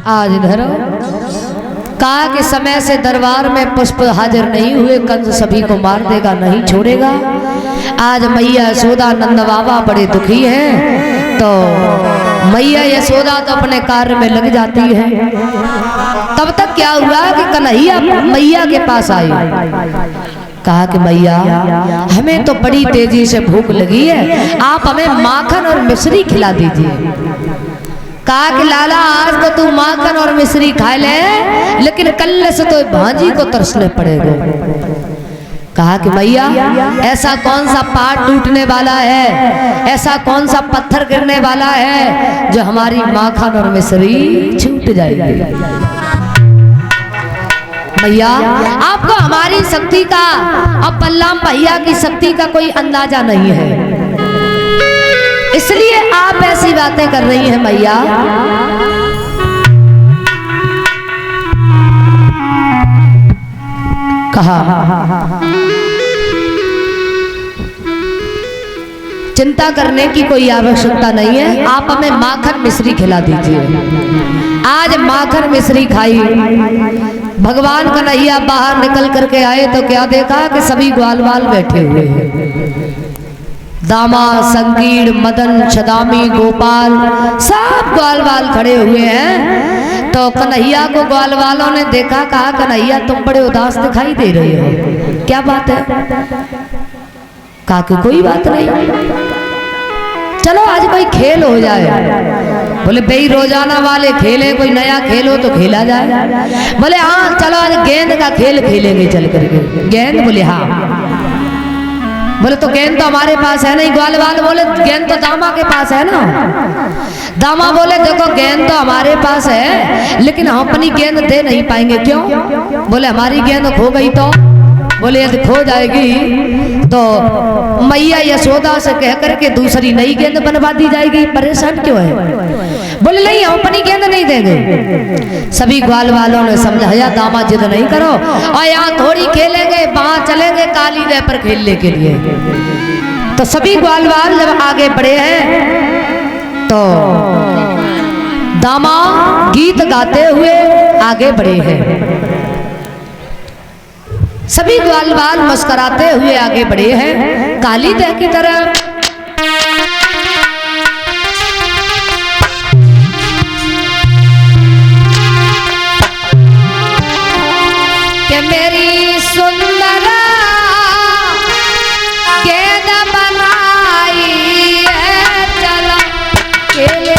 आज धरो। कहा कि समय से दरबार में पुष्प हाजिर नहीं हुए, कंस सभी को मार देगा, नहीं छोड़ेगा। आज मैया यशोदा नंद बाबा बड़े दुखी हैं, तो मैया यशोदा तो अपने कार्य में लग जाती है। तब तक क्या हुआ कि कन्हैया मैया के पास आई। कहा कि मैया हमें तो बड़ी तेजी से भूख लगी है, आप हमें माखन और मिश्री खिला दीजिए। कहा कि लाला आज तो तू माखन और मिश्री खा ले, लेकिन कल से तो भांजी को तरसने पड़ेगा। कहा कि मैया ऐसा कौन सा पहाड़ टूटने वाला है, ऐसा कौन सा पत्थर गिरने वाला है जो हमारी माखन और मिश्री छूट जाएगी। मैया आपको हमारी शक्ति का और बलराम भैया की शक्ति का कोई अंदाजा नहीं है, इसलिए आप ऐसी बातें कर रही हैं। मैया कहा चिंता करने की कोई आवश्यकता नहीं है, आप हमें माखन मिश्री खिला दीजिए। आज माखन मिश्री खाई। भगवान कन्हैया बाहर निकल करके आए तो क्या देखा कि सभी ग्वाल बाल बैठे हुए हैं। दामा, संकीर्ण, मदन, छदामी, गोपाल सब ग्वाल बाल खड़े हुए हैं। तो कन्हैया को ग्वाल वालों ने देखा, कहा कन्हैया तुम बड़े उदास दिखाई दे रहे हो, क्या बात है? कहा कि कोई बात नहीं, चलो आज कोई खेल हो जाए। बोले भाई रोजाना वाले खेल है, कोई नया खेल हो तो खेला जाए। बोले हाँ चलो आज गेंद का खेल खेलेंगे चल करके। गेंद? बोले हाँ। बोले तो गेंद तो हमारे पास है नहीं। ग्वाल वाल बोले गेंद तो दामा के पास है ना। दामा बोले देखो गेंद तो हमारे पास है, लेकिन हम अपनी गेंद दे नहीं पाएंगे। क्यों? बोले हमारी गेंद खो गई तो। बोले यदि खो जाएगी तो मैया यशोदा से कह करके दूसरी नई गेंद बनवा दी जाएगी, परेशान क्यों है? बोले नहीं हम अपनी गेंद नहीं देंगे। सभी ग्वाल वालों ने समझाया दामा जिद नहीं करो, और यहाँ थोड़ी खेलेंगे, वहां चलेंगे काली दह पर खेलने के लिए। तो सभी ग्वाल वाल जब आगे बढ़े हैं तो दामा गीत गाते हुए आगे बढ़े हैं। सभी ग्वाल बाल मुस्कुराते हुए आगे बढ़े हैं काली दह की तरफ। कि मेरी सुंदर गेंद बनाई है, चलो खेले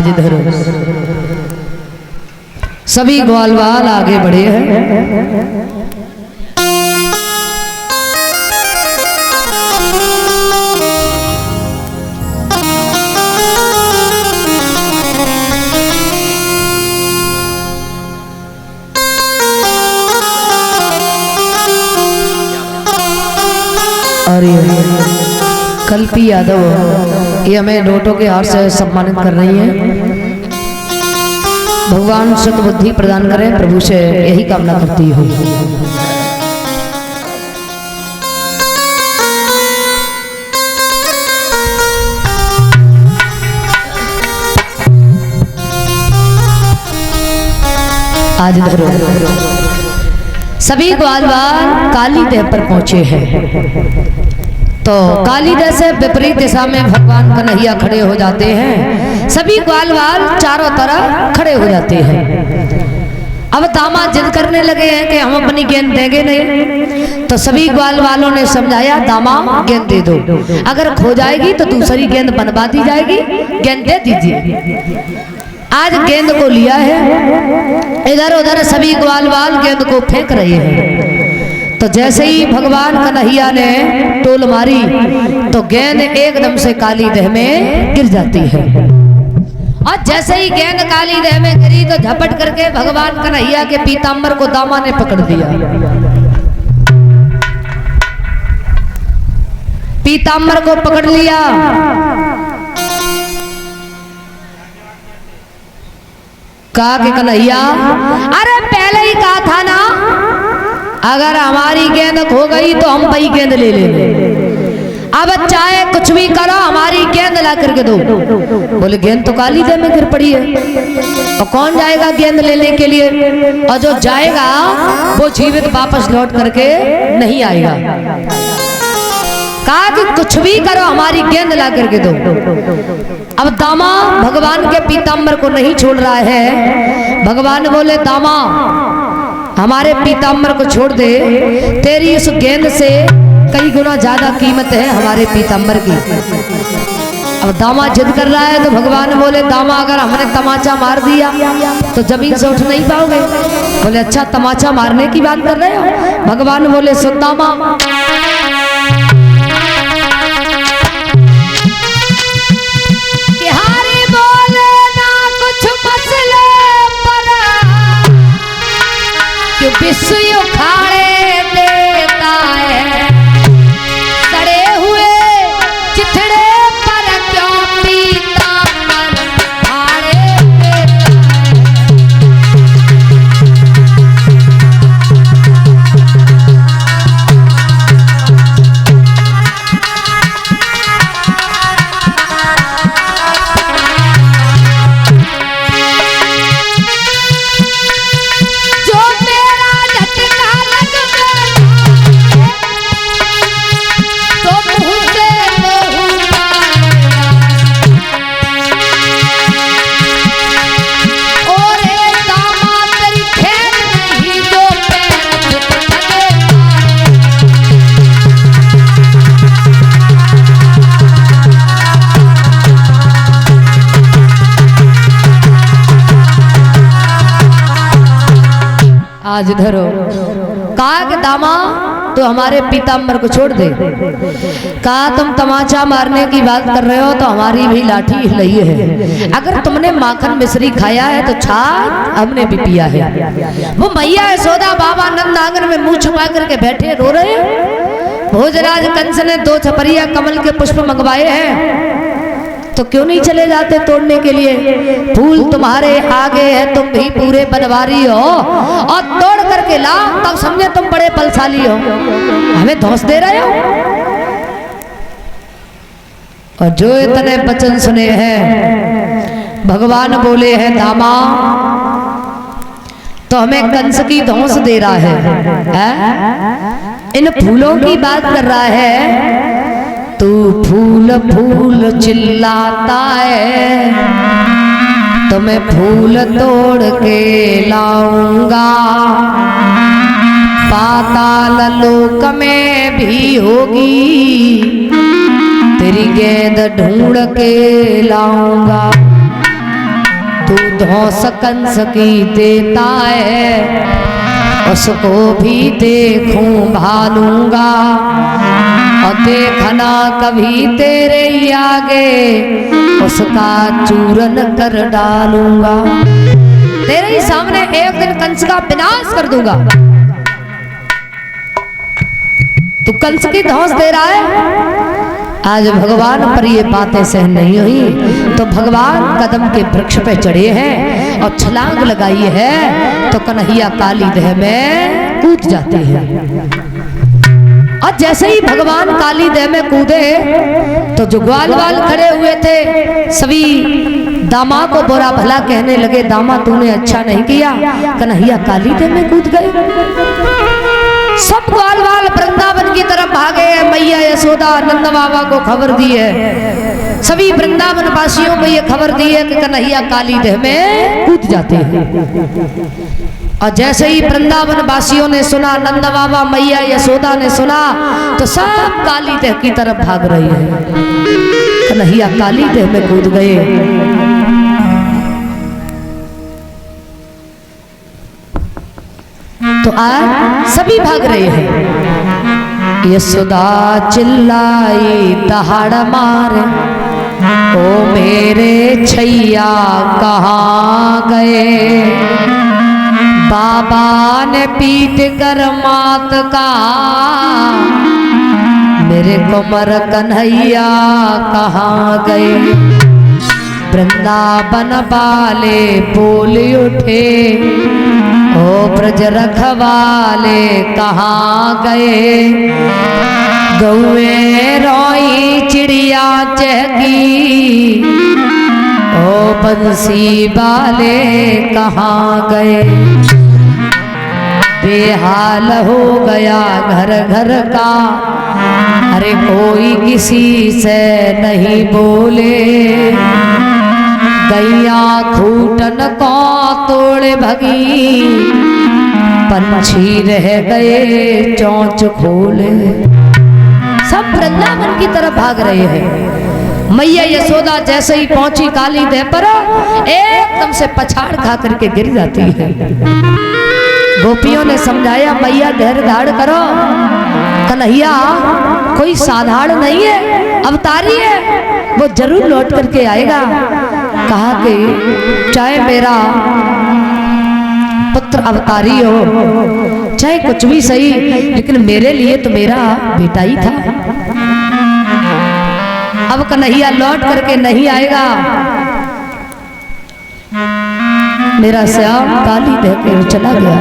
आज इधर सभी ग्वालवाल आगे बढ़े हैं। और कल्पी यादव ये हमें नोटों के हार से सम्मानित कर रही हैं। भगवान सद्बुद्धि प्रदान करें, प्रभु से यही कामना करती हूँ। आज धरो सभी ग्वालवाल काली देव पर पहुंचे हैं। तो काली देव से विपरीत दिशा में भगवान कन्हैया खड़े हो जाते हैं। सभी ग्वालवाल चारों तरफ खड़े हो जाते हैं। अब दामाद जिद करने लगे हैं कि हम अपनी गेंद देंगे नहीं। तो सभी ग्वालवालों ने समझाया, दामाद गेंद दे दो, अगर खो जाएगी तो दूसरी गेंद बनवा दी जाएगी, गेंद दे दीजिए। आज गेंद को लिया है, इधर उधर सभी ग्वालवाल गेंद को फेंक रहे हैं। तो जैसे ही भगवान कन्हैया ने टोल मारी तो गेंद एकदम से काली देह में गिर जाती है। और जैसे ही गेंद काली देह में गिरी तो झपट करके भगवान कन्हैया के पीताम्बर को दामा ने पकड़ दिया। पीताम्बर को पकड़ लिया। कहा कि कन्हैया, अरे पहले ही कहा था ना, अगर हमारी गेंद खो गई तो हम वही गेंद ले लेंगे। अब चाहे कुछ भी करो, हमारी गेंद ला करके दो। बोले गेंद तो काली देह में गिर पड़ी है, और कौन जाएगा गेंद लेने के लिए? और जो जाएगा वो जीवित वापस लौट करके नहीं आएगा। कहा कि कुछ भी करो, हमारी गेंद ला करके दो। अब दामा भगवान के पीताम्बर को नहीं छोड़ रहा है। भगवान बोले, दामा हमारे पीताम्बर को छोड़ दे, तेरी उस गेंद से कई गुना ज्यादा कीमत है हमारे पीताम्बर की। अब दामा जिद कर रहा है तो भगवान बोले, दामा अगर हमने तमाचा मार दिया तो जमीन से उठ नहीं पाओगे। बोले अच्छा, तमाचा मारने की बात कर रहे हो? भगवान बोले, सुन दामा, विश्व उखाड़े देता है, सड़े हुए चिथड़े पर क्यों पीताम्बर फाड़े देता आज धरो। कहा कि दामा तो हमारे पीताम्बर को छोड़ दे। कहा तुम तमाचा मारने की बात कर रहे हो तो हमारी भी लाठी हिलाई है। अगर तुमने माखन मिश्री खाया है तो छाछ हमने भी पिया है। वो मैया यशोदा बाबा नंद आंगन में मुंह छुपा करके बैठे रो रहे हैं। भोजराज कंस ने 2 छपरिया कमल के पुष्प मंगवाए हैं, तो क्यों नहीं चले जाते तोड़ने के लिए? फूल तुम्हारे आगे है, तुम भी पूरे बनवारी हो, और तोड़ करके लाओ तब समझे तुम बड़े बलशाली हो। हमें धौंस दे रहे हो। और जो इतने वचन सुने हैं भगवान बोले हैं, दामा तो हमें कंस की धौंस दे रहा है? इन फूलों की बात कर रहा है। तू फूल फूल चिल्लाता है तो मैं फूल तोड़ के लाऊंगा। पाताल लोक में भी होगी तेरी गेंद ढूंढ के लाऊंगा। तू धौंस कंस की देता है, उसको भी देखूं भालूंगा, और देखना कभी तेरे ही आगे, उसका चूरन कर डालूंगा। तेरे ही सामने एक दिन कंस का विनाश कर दूंगा। तू कंस की धौंस दे रहा है। आज भगवान पर ये बातें सहन नहीं हुई तो भगवान कदम के वृक्ष पे चढ़े हैं और छलांग लगाई है तो कन्हैया काली देह में कूद जाते हैं। और जैसे ही भगवान काली देह में कूदे तो जो ग्वाल वाल खड़े हुए थे सभी दामा को बुरा भला कहने लगे, दामा तूने अच्छा नहीं किया, कन्हैया काली देह में कूद गए। सब ग्वाल वाल वृंदावन की तरफ भागे। मैया यशोदा नंद बाबा को खबर दी है, सभी वृंदावन वासियों को ये खबर दी है कि कन्हैया काली देह में कूद जाते हैं। और जैसे ही वृंदावन वासियों ने सुना, नंद बाबा मैया यशोदा ने सुना, तो सब काली देह की तरफ भाग रही है। कन्हैया काली देह में कूद गए। तो आज सभी भाग रहे हैं। यशोदा चिल्लाई दहाड़ मारे, ओ मेरे छैया कहाँ गए, बाबा ने पीट कर मात का, मेरे कुंवर कन्हैया कहाँ गए। वृंदावन वाले बोल उठे, ओ ब्रज रखवाले कहाँ गए, गौए रोई चिड़िया चहकी, ओ बंसी वाले कहाँ गए। बेहाल हो गया घर घर का, अरे कोई किसी से नहीं बोले, गैया खूटन को तोड़े भगी, पंछी रह गए चोंच खोले। सब वृंदावन की तरफ भाग रहे हैं। मैया यशोदा जैसे ही पहुंची काली देह पर एकदम से पछाड़ खा करके गिर जाती है। गोपियों ने समझाया मैया धैर्य धारण करो, कन्हैया कोई साधारण नहीं है, अवतारी है, वो जरूर लौट करके आएगा। कहा कि चाहे मेरा पुत्र अवतारी हो, चाहे कुछ भी सही, लेकिन मेरे लिए तो मेरा बेटा ही था। अब कन्हैया लौट करके नहीं आएगा, मेरा श्याम काली देह के चला गया।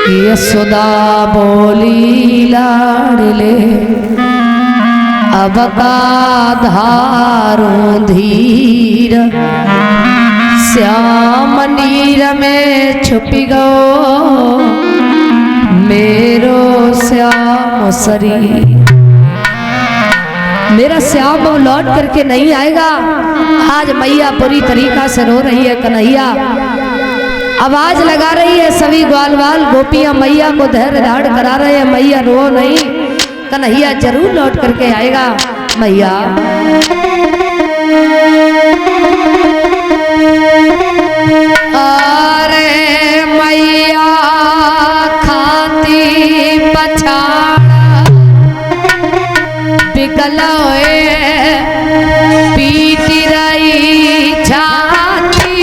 यशोदा बोली लाडले, अब का धारो धीर, श्याम नीर में छुपी गो, मेरो श्याम शरीर। मेरा श्याम अब लौट करके नहीं आएगा। आज मैया पूरी तरीका से रो रही है। कन्हैया आवाज लगा रही है, सभी ग्वाल वाल गोपियां मैया को धैर्य धारण करा रहे हैं, मैया रो नहीं, कन्हैया जरूर लौट करके आएगा। मैया अरे मैया खाती पछाड़ बिकल पीट रही छाती,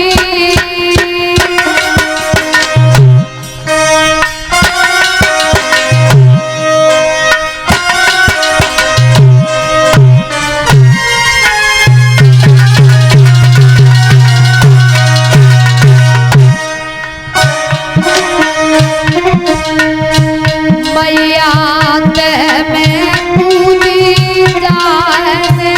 मैया में कूदी जाए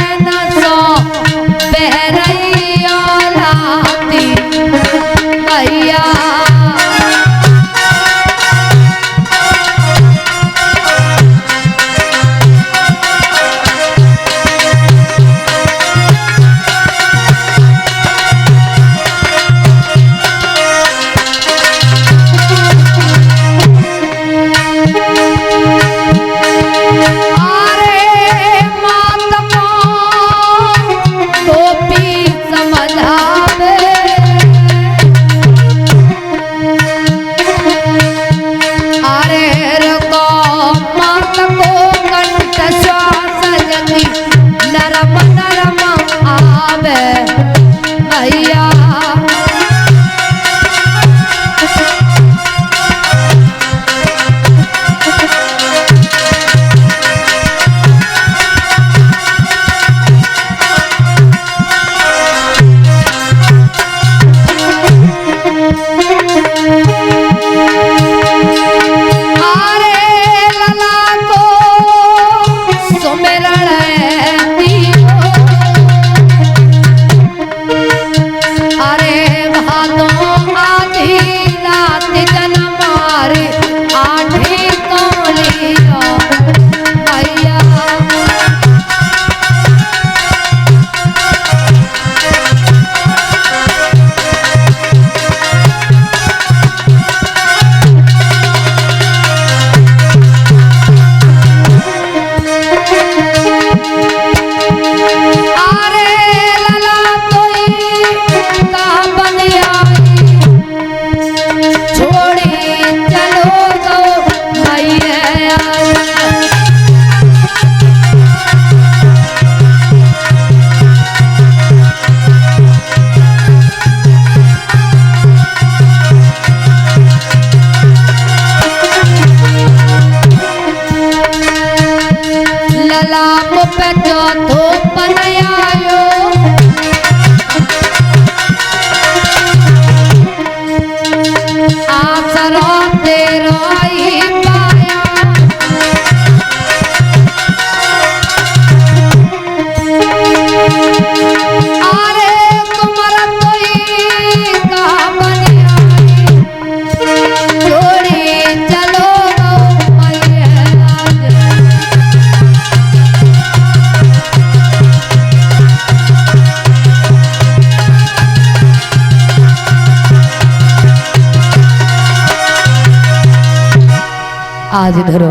आज धरो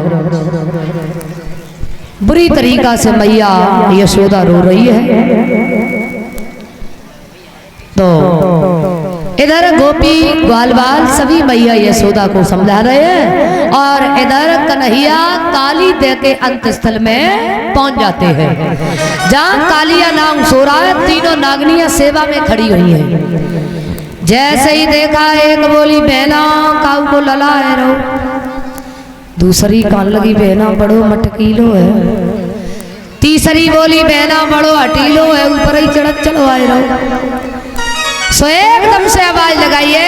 बुरी तरीका से मैया यशोदा रो रही है। तो इधर गोपी ग्वाल बाल सभी मैया यशोदा को समझा रहे हैं और इधर कन्हैया काली दे के अंत स्थल में पहुंच जाते हैं जहाँ कालिया नाम सो रहा है। तीनों नागनियां सेवा में खड़ी हुई हैं। जैसे ही देखा एक बोली बहना काऊ को लला है रो, दूसरी कान लगी बहना बड़ो मटकीलो है, तीसरी बोली बहना बड़ो हटीलो है, ऊपर ही चढ़त चलो आए रहो। सो एकदम से आवाज लगाइए,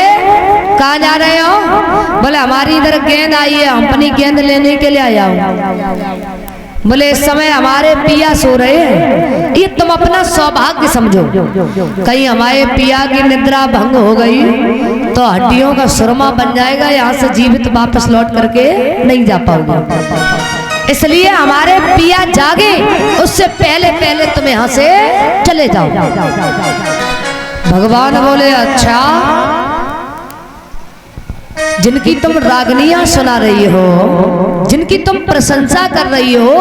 कहाँ जा रहे हो? बोले हमारी इधर गेंद आई है, हम अपनी गेंद लेने के लिए आया हूँ। बोले इस समय हमारे पिया सो रहे हैं, ये तुम अपना सौभाग्य समझो, कहीं हमारे पिया की निद्रा भंग हो गई तो हड्डियों का सुरमा बन जाएगा, यहाँ से जीवित वापस लौट करके नहीं जा पाओगे। इसलिए हमारे पिया जागे उससे पहले पहले तुम यहाँ से चले जाओ। भगवान बोले अच्छा, जिनकी तुम रागनियां सुना रही हो, जिनकी तुम प्रशंसा कर रही हो,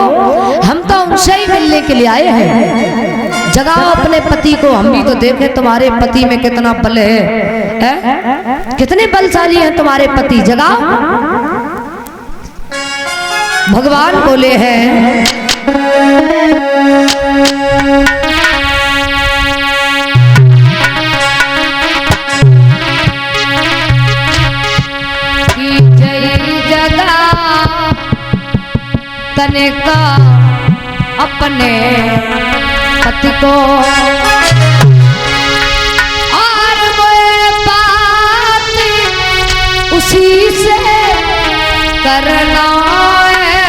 हम तो उनसे ही मिलने के लिए आए हैं। जगाओ अपने पति को, हम भी तो देखें तुम्हारे पति में कितना बल है? कितने बलशाली हैं तुम्हारे पति, जगाओ। भगवान बोले हैं तने का अपने पति को और वो बात उसी से करना है।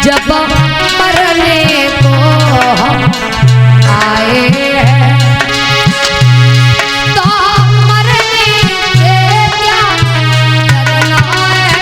जब मरने को हम आए हैं तो मरने से क्या करना है।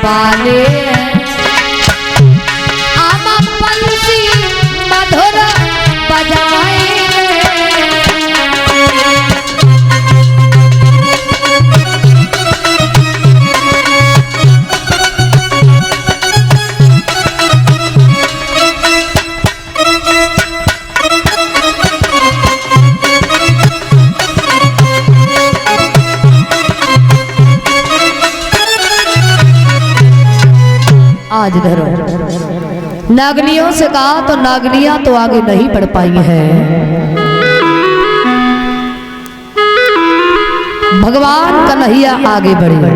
पाले आमा पंछी मधुर बजाए। आज धरो नागनियों से कहा तो नागनियां तो आगे नहीं बढ़ पाई हैं। भगवान कन्हैया आगे बढ़े।